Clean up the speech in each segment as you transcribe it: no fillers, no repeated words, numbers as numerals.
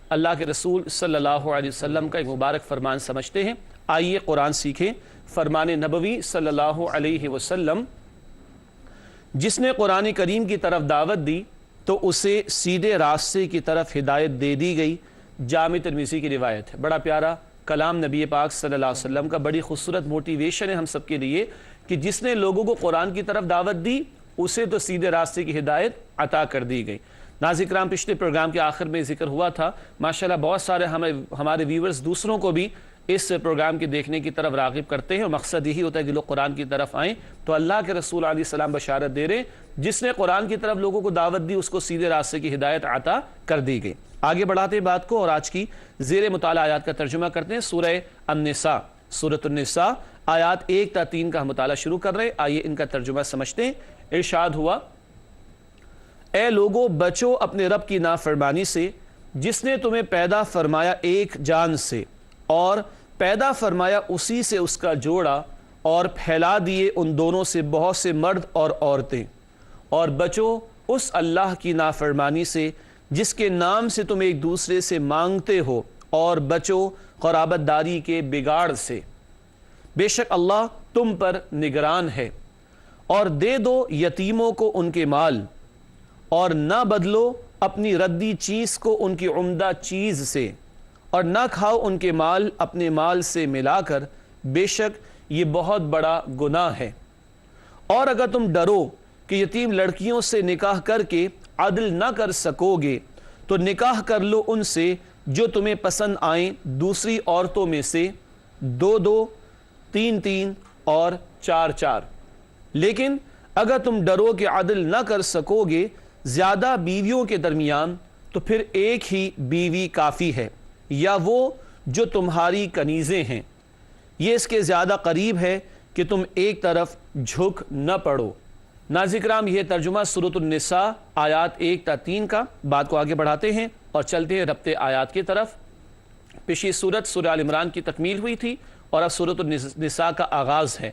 اللہ کے رسول صلی اللہ علیہ وسلم کا ایک مبارک فرمان سمجھتے ہیں۔ آئیے قرآن سیکھیں۔ فرمان نبوی صلی اللہ علیہ وسلم، جس نے قرآن کریم کی طرف دعوت دی تو اسے سیدھے راستے کی طرف ہدایت دے دی گئی۔ جامع ترمذی کی روایت ہے۔ بڑا پیارا کلام نبی پاک صلی اللہ علیہ وسلم کا، بڑی خوبصورت موٹیویشن ہے ہم سب کے لیے کہ جس نے لوگوں کو قرآن کی طرف دعوت دی اسے تو سیدھے راستے کی ہدایت عطا کر دی گئی۔ ناظرین کرام، پچھلے پروگرام کے آخر میں ذکر ہوا تھا، ماشاءاللہ بہت سارے ہمارے ویورز دوسروں کو بھی اس پروگرام کے دیکھنے کی طرف راغب کرتے ہیں، اور مقصد یہی ہوتا ہے کہ لوگ قرآن کی طرف آئیں۔ تو اللہ کے رسول علیہ السلام بشارت دے رہے ہیں، جس نے قرآن کی طرف لوگوں کو دعوت دی اس کو سیدھے راستے کی ہدایت عطا کر دی گئی۔ آگے بڑھاتے ہیں بات کو اور آج کی زیر مطالعہ آیات کا ترجمہ کرتے ہیں۔ سورہ النساء، سورۃ النساء آیات 1 تا 3 کا ہم مطالعہ شروع کر رہے ہیں۔ آئیے ان کا ترجمہ سمجھتے ہیں۔ ارشاد ہوا، اے لوگو بچو اپنے رب کی نافرمانی سے، جس نے تمہیں پیدا فرمایا ایک جان سے اور پیدا فرمایا اسی سے اس کا جوڑا، اور پھیلا دیے ان دونوں سے بہت سے مرد اور عورتیں، اور بچو اس اللہ کی نافرمانی سے جس کے نام سے تم ایک دوسرے سے مانگتے ہو، اور بچو قرابت داری کے بگاڑ سے، بے شک اللہ تم پر نگران ہے۔ اور دے دو یتیموں کو ان کے مال، اور نہ بدلو اپنی ردی چیز کو ان کی عمدہ چیز سے، اور نہ کھاؤ ان کے مال اپنے مال سے ملا کر، بے شک یہ بہت بڑا گناہ ہے۔ اور اگر تم ڈرو کہ یتیم لڑکیوں سے نکاح کر کے عدل نہ کر سکو گے تو نکاح کر لو ان سے جو تمہیں پسند آئیں، دوسری عورتوں میں سے 2-2، 3-3 اور 4-4۔ لیکن اگر تم ڈرو کہ عدل نہ کر سکو گے زیادہ بیویوں کے درمیان، تو پھر ایک ہی بیوی کافی ہے، یا وہ جو تمہاری کنیزیں ہیں، یہ اس کے زیادہ قریب ہے کہ تم ایک طرف جھک نہ پڑو۔ ناظرین کرام، یہ ترجمہ سورۃ النساء آیات 1 تا 3 کا۔ بات کو آگے بڑھاتے ہیں اور چلتے ہیں ربط آیات کی طرف۔ پچھلی سورت سورہ آل عمران کی تکمیل ہوئی تھی اور اب سورۃ النساء کا آغاز ہے۔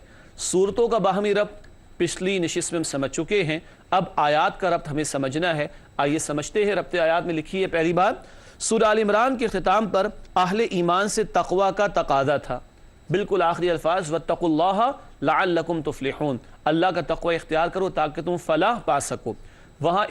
سورتوں کا باہمی ربط پچھلی نشست میں ہم سمجھ چکے ہیں، اب آیات کا ربط ہمیں سمجھنا ہے۔ آئیے سمجھتے ہیں۔ ربط آیات میں لکھی ہے پہلی بات، سورہ آل عمران کے ختام پر اہل ایمان سے تقوی کا تقاضا تھا۔ بالکل آخری الفاظ، وَاتَّقُوا اللَّهَ لَعَلَّكُمْ تُفْلِحُونَ، اللہ کا تقوی اختیار کرو تاکہ تم فلاح پا سکو۔ وہاں